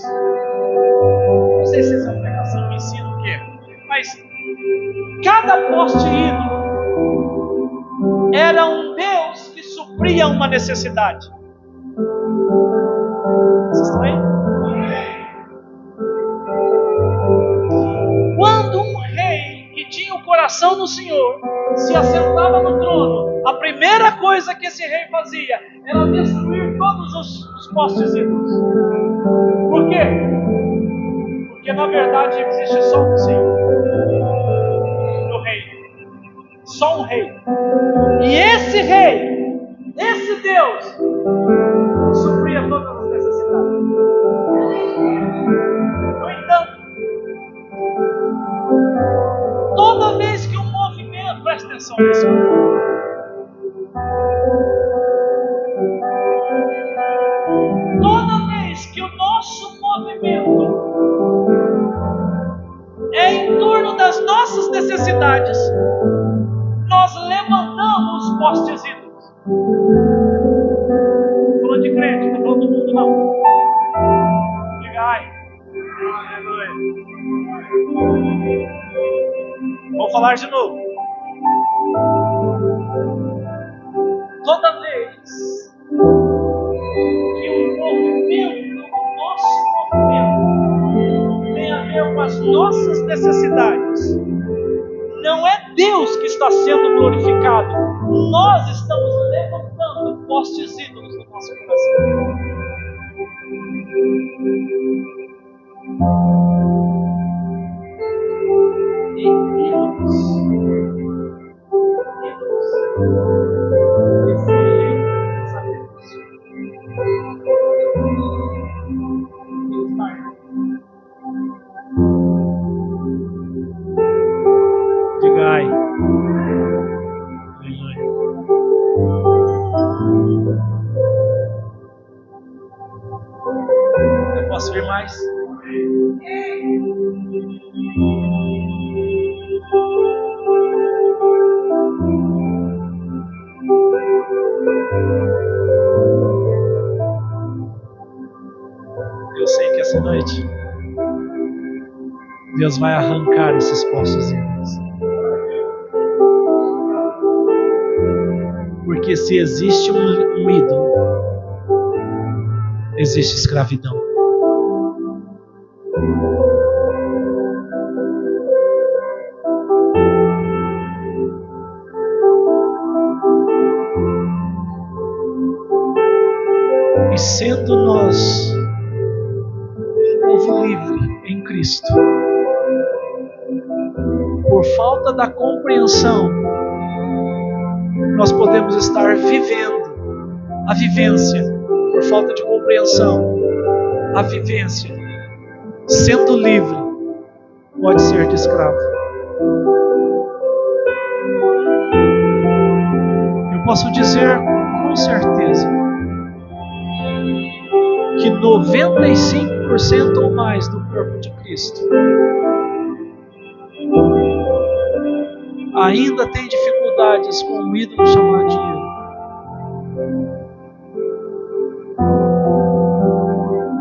não sei se essa pregação me ensina o quê, mas cada poste ídolo era um Deus que supria uma necessidade. Vocês estão aí? Quando um rei que tinha o coração do Senhor se assentava no trono, a primeira coisa que esse rei fazia era destruir todos os postes ídolos. Por quê? Porque na verdade existe só um Senhor. Só um rei. E esse rei, esse Deus, supria todas as necessidades. No entanto, toda vez que um movimento, presta atenção nisso, toda vez que o nosso movimento é em torno das nossas necessidades, nós levantamos postes ídolos. Estou falando de crente, não estou falando do mundo, não. Diga, ai. Aleluia. Vou falar de novo. Toda vez que o movimento, o nosso movimento, tem a ver com as nossas necessidades, não é Deus que está sendo glorificado. Nós estamos levantando postes ídolos no nosso coração. E ídolos exigem sacrifício. Diga ai. Eu posso ver mais? Eu sei que essa noite Deus vai arrancar esses postes ídolos. Porque se existe um ídolo, existe escravidão. E sendo nós um povo livre em Cristo, por falta da compreensão, nós podemos estar vivendo a vivência, por falta de compreensão, a vivência, sendo livre, pode ser de escravo. Eu posso dizer com certeza que 95% ou mais do corpo de Cristo ainda tem dificuldades com o ídolo chamado dinheiro.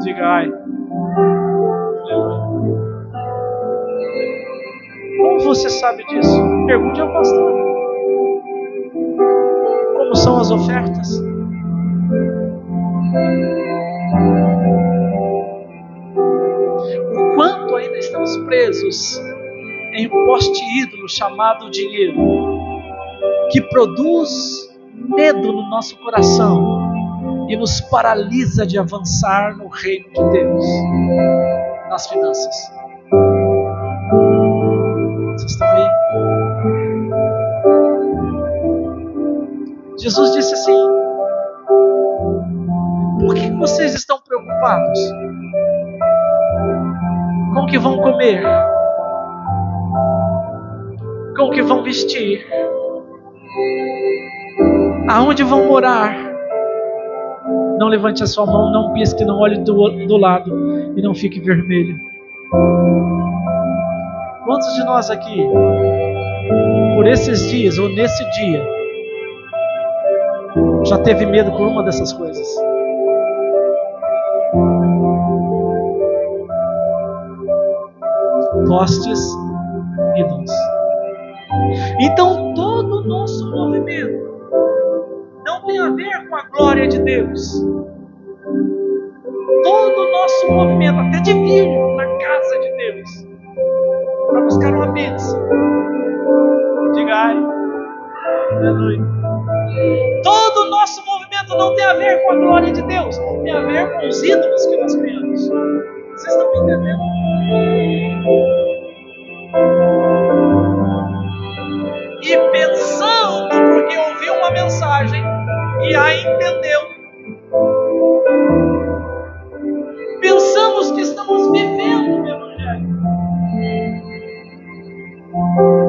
Diga ai. Como você sabe disso? Pergunte ao pastor. Como são as ofertas? O quanto ainda estamos presos em um poste ídolo chamado dinheiro, que produz medo no nosso coração e nos paralisa de avançar no reino de Deus, nas finanças. Vocês estão aí? Jesus disse assim: por que vocês estão preocupados com o que vão comer, com o que vão vestir, aonde vão morar? Não levante a sua mão, não pisque, não olhe do lado e não fique vermelho. Quantos de nós aqui, por esses dias ou nesse dia, já teve medo por uma dessas coisas? Postes ídolos. Então todo o nosso movimento não tem a ver com a glória de Deus. Todo o nosso movimento, até de vir na casa de Deus para buscar uma pizza, diga ai, aleluia. Todo o nosso movimento não tem a ver com a glória de Deus, tem a ver com os ídolos que nós criamos. Vocês estão me entendendo? E pensando e a entendeu. Pensamos que estamos vivendo o Evangelho,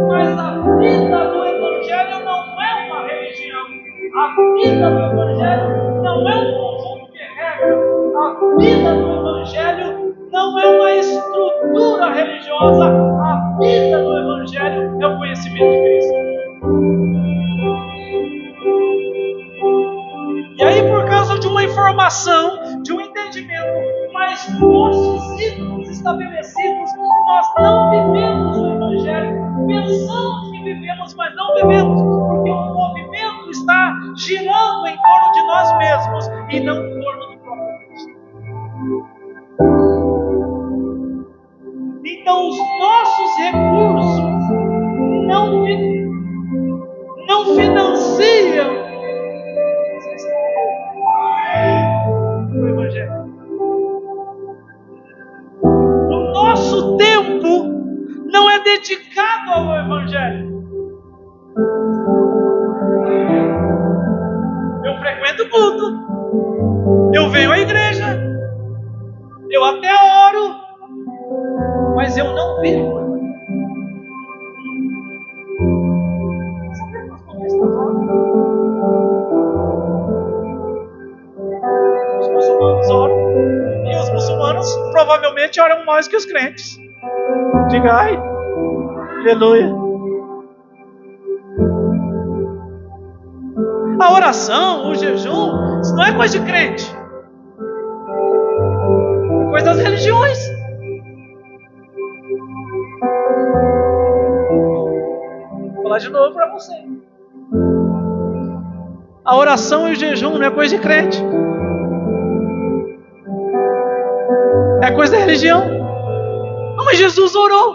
mas a vida do Evangelho não é uma religião. A vida do Evangelho não é um conjunto de regras. A vida do Evangelho não é uma estrutura religiosa. A vida do Evangelho é o conhecimento de Cristo. E aí, por causa de uma informação, de um entendimento, mas nossos ídolos estabelecidos, nós não vivemos o Evangelho. Pensamos que vivemos, mas não vivemos, porque o movimento está girando em torno de nós mesmos e não em torno do próprio Cristo. Então, os nossos recursos não financiam o Evangelho. O nosso tempo não é dedicado ao Evangelho. Eu frequento o culto, eu venho à igreja, eu até oro, mas eu não vivo o Evangelho. Os muçulmanos oram, e os muçulmanos provavelmente oram mais que os crentes. Diga ai, aleluia. A oração, o jejum, isso não é coisa de crente, é coisa das religiões. Vou falar de novo para você. A oração e o jejum não é coisa de crente, é coisa da religião. Não, mas Jesus orou,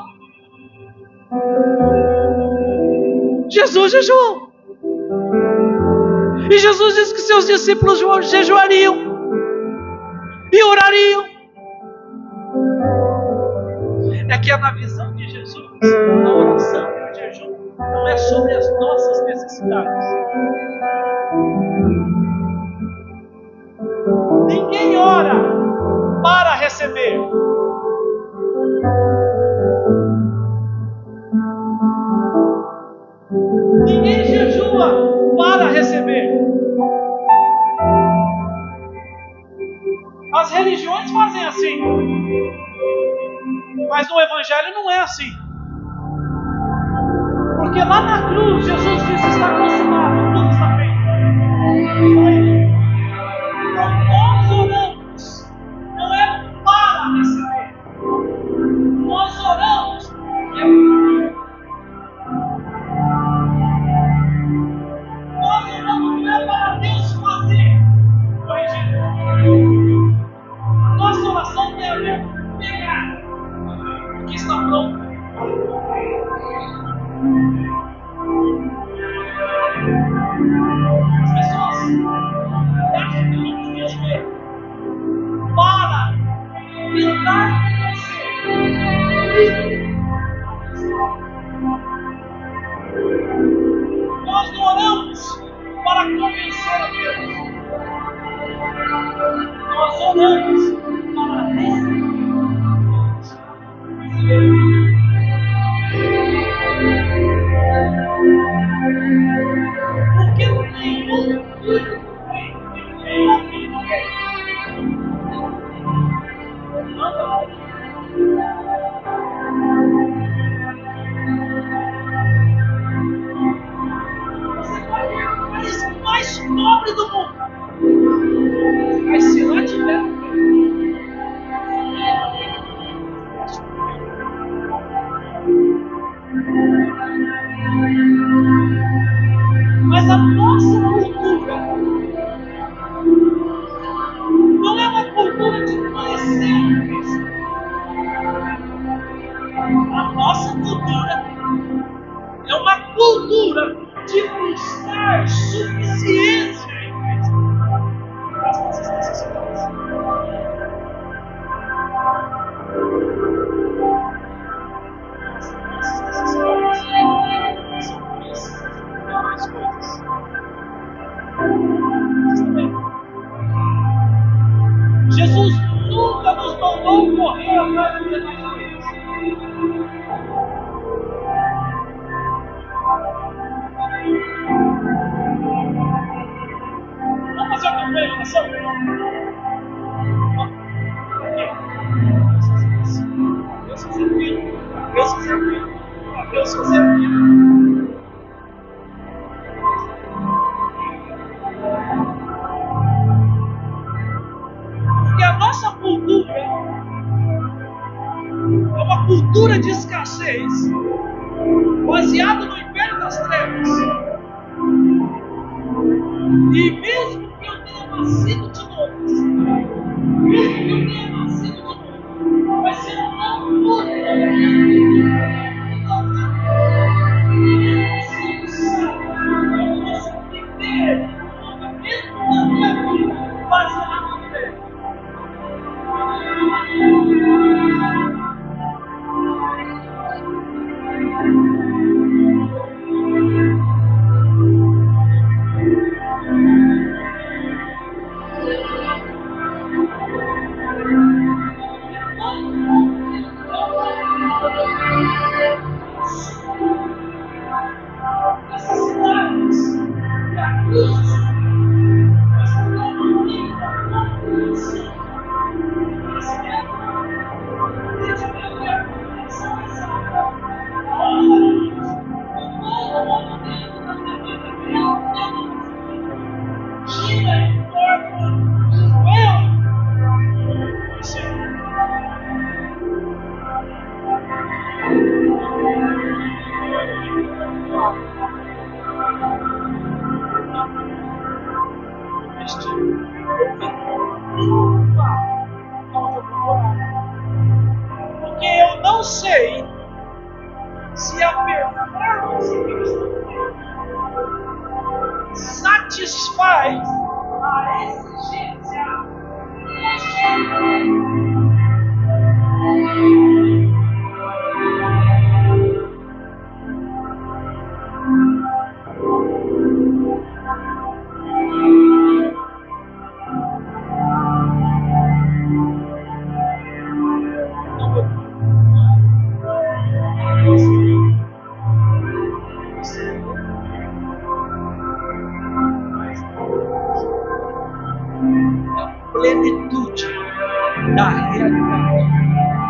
Jesus jejuou, e Jesus disse que seus discípulos jejuariam e orariam. É que na visão de Jesus, a oração e o jejum não é sobre as nossas necessidades. Ninguém ora para receber. Ninguém jejua para receber. As religiões fazem assim, mas no Evangelho não é assim. Porque lá na cruz Jesus disse: está consumado, tudo está feito. Então nós oramos, não é para receber. Nós oramos não é para Deus fazer. Nossa oração tem a ver com pegar o que está pronto. As pessoas acham que vamos viver para tentar vencer. Nós não oramos para convencer a Deus. Nós oramos para receber. Porque nenhum filho você pode ter o país mais pobre do mundo, mas se lá tiver mas a nossa cultura não é uma cultura de conhecer Cristo. A nossa cultura é uma cultura de buscar suficiência em Cristo para as nossas necessidades. As nossas necessidades são mais coisas. oração. Deus fazer aquilo. Deus fazer aquilo. Deus fazer aquilo. Porque a nossa cultura é uma cultura de escassez, baseada no império das trevas. E mesmo que eu tenha nascido de novo, vai ser tão duro. Eu posso viver o movimento da minha vida baseado no império. Porque eu não sei se a performance que eu estou tendo satisfaz a exigência. Plenitude da realidade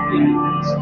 que é Cristo.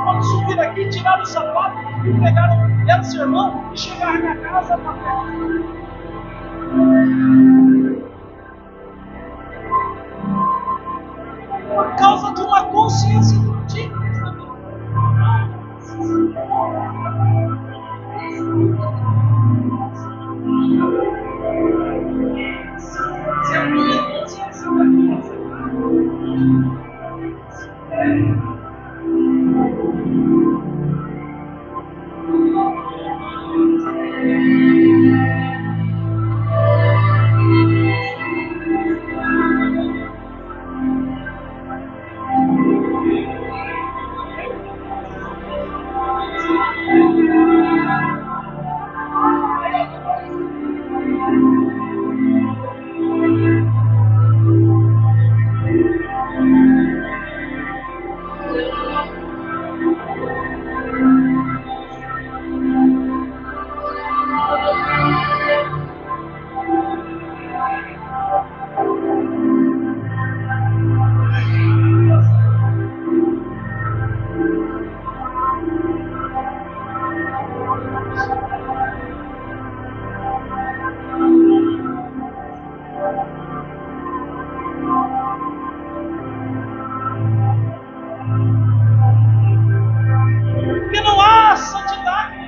Pode subir aqui, tirar o sapato e pegar o seu irmão e chegar na casa na por causa de uma consciência do Antigo Testamento. Se a minha consciência da coisa. Porque não há santidade.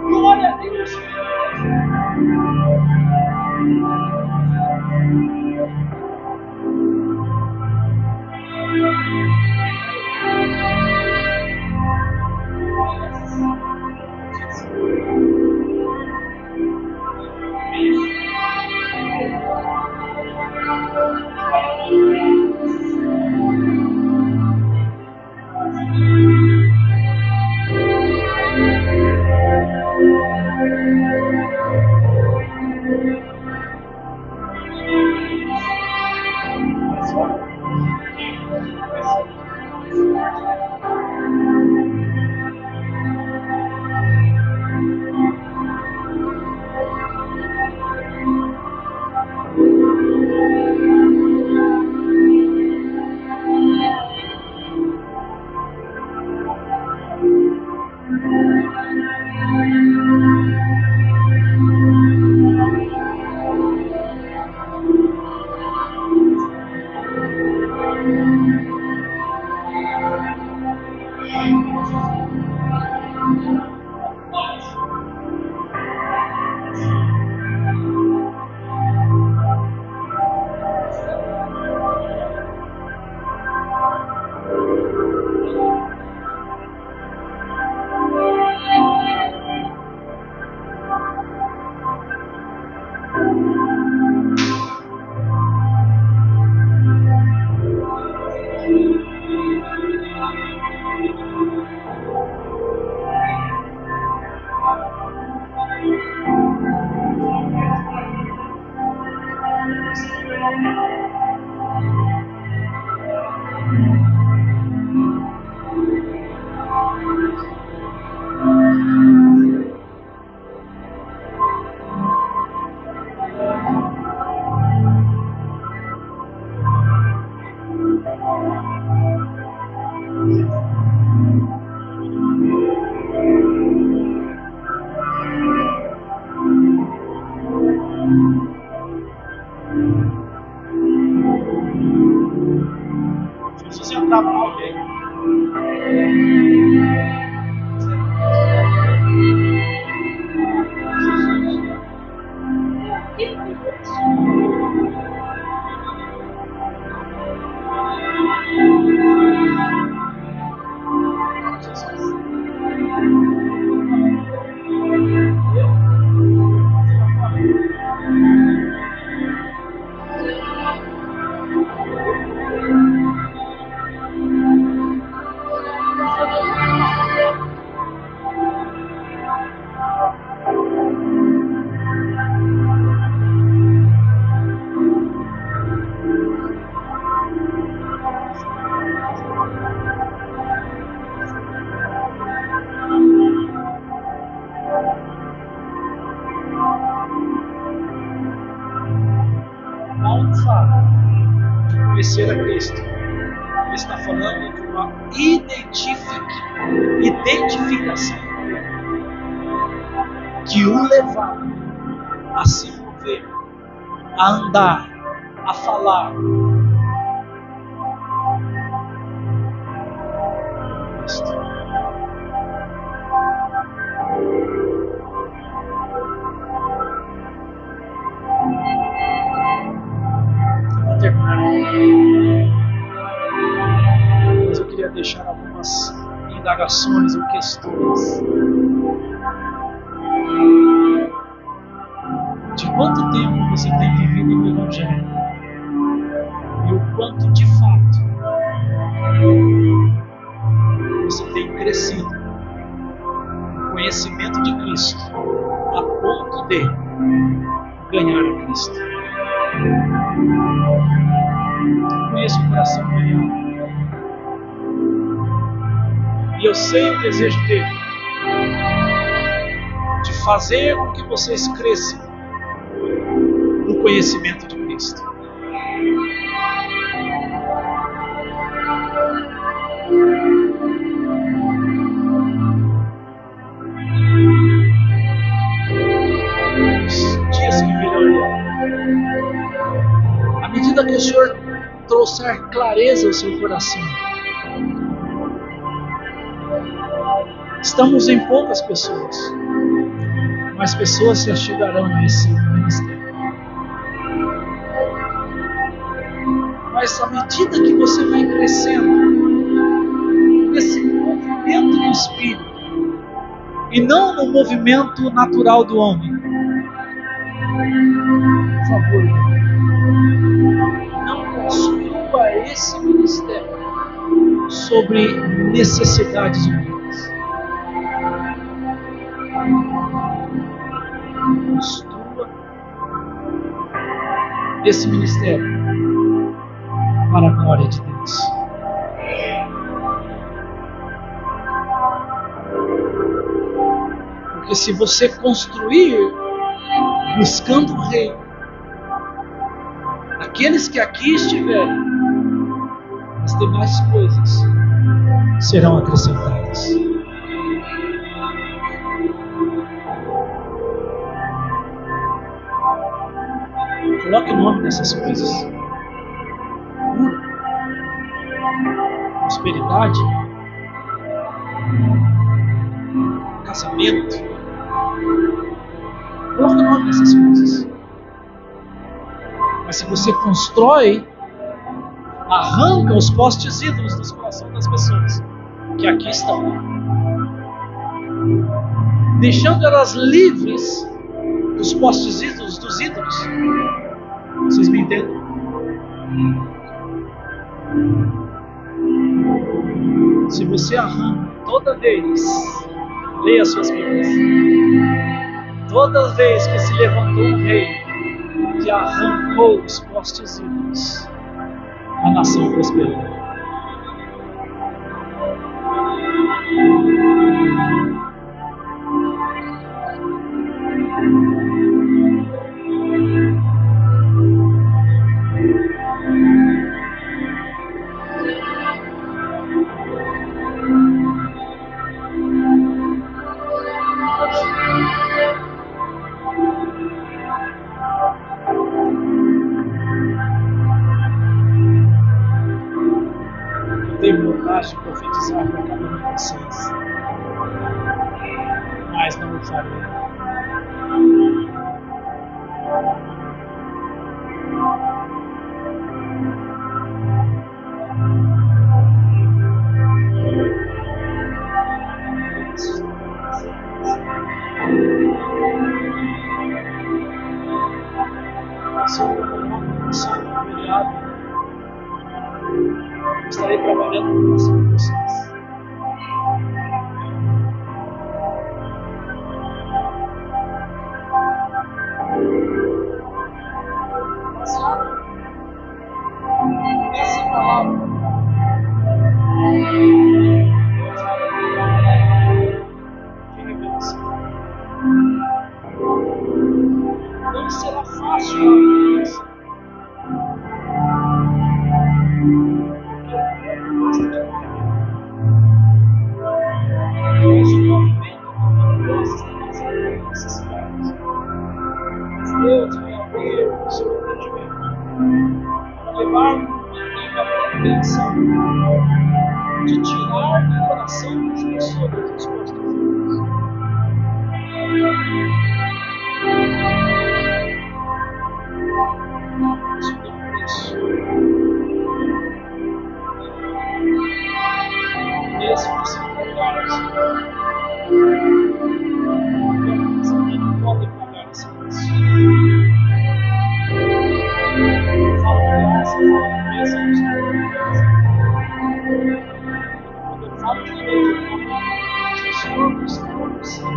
Glória a Deus. Jesus entrava na aldeia. Não fala de conhecer a Cristo. Ele está falando de uma identificação que o levar a se mover, a andar, a falar. Cristo. Vou terminar. Mas eu queria deixar algumas indagações ou questões. De quanto tempo você tem vivido o Evangelho? E o quanto de fato você tem crescido no conhecimento de Cristo a ponto de ganhar a Cristo? Eu conheço o coração dele e eu sei o desejo dele de fazer com que vocês cresçam no conhecimento de Cristo. Os dias que virão, à medida que o Senhor trouxer clareza ao seu coração, estamos em poucas pessoas, mas pessoas se achegarão a esse ministério. Mas à medida que você vai crescendo nesse movimento do Espírito e não no movimento natural do homem, por favor, não construa esse ministério sobre necessidades humanas. Construa esse ministério para a glória de Deus. Porque se você construir buscando o Rei, aqueles que aqui estiverem, as demais coisas serão acrescentadas. Coloque o nome nessas coisas. Cura, prosperidade, casamento. Coloque o nome nessas coisas. Mas se você constrói, arranca os postes ídolos dos corações das pessoas que aqui estão, deixando elas livres dos postes ídolos, dos ídolos. Vocês me entendem? Se você arranca toda vez, leia suas Bíblias, toda vez que se levantou um rei que arrancou os postes ídolos, a nação prosperou. Estarei trabalhando com vocês. Essa palavra de revelação não será fácil para vocês. Mas o movimento de Deus está fazendo necessidades. Mas Deus vai abrir o seu entendimento para levar uma compreensão de tirar do coração das pessoas as coisas de Deus. Isso tem um preço. Esse você não pagar, você não pode pagar esse preço. Fala de graça, fala de bênçãos. Quando eu falo de igreja, eu falo de pessoas que estão no céu.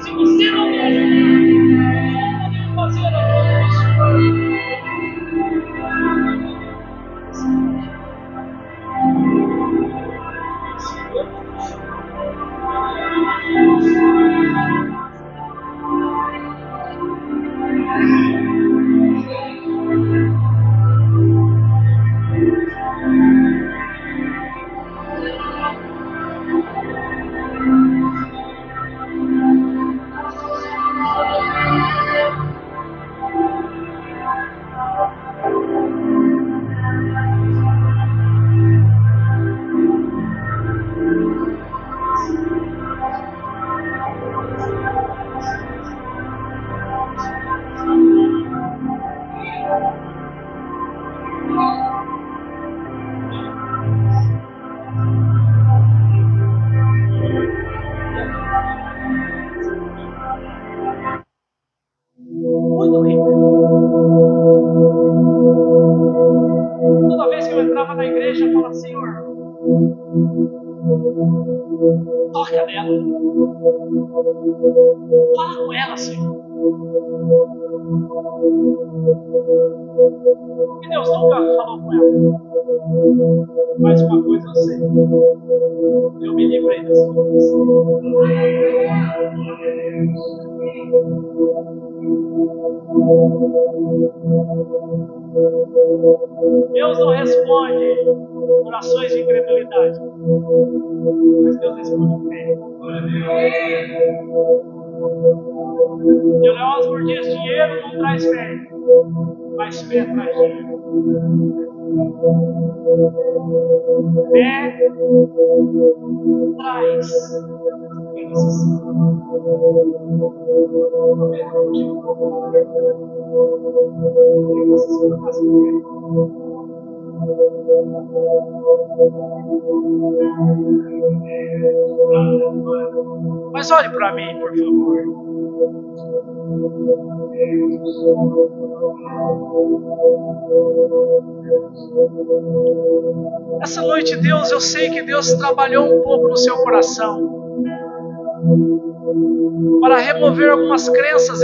Se você não me ajudar, eu vou fazer a isso. Muito rico. Toda vez que eu entrava na igreja, eu falava: Senhor, toca nela. Fala com ela, Senhor. E Deus nunca falou com ela. Mas uma coisa eu sei. Eu me livrei das coisas. Deus não responde orações de incredulidade. Mas Deus responde fé. E o Léo Osborne diz: dinheiro não traz fé, mas fé traz dinheiro. Fé traz bênçãos. Mas olhe para mim, por favor. Essa noite, Deus, eu sei que Deus trabalhou um pouco no seu coração para remover algumas crenças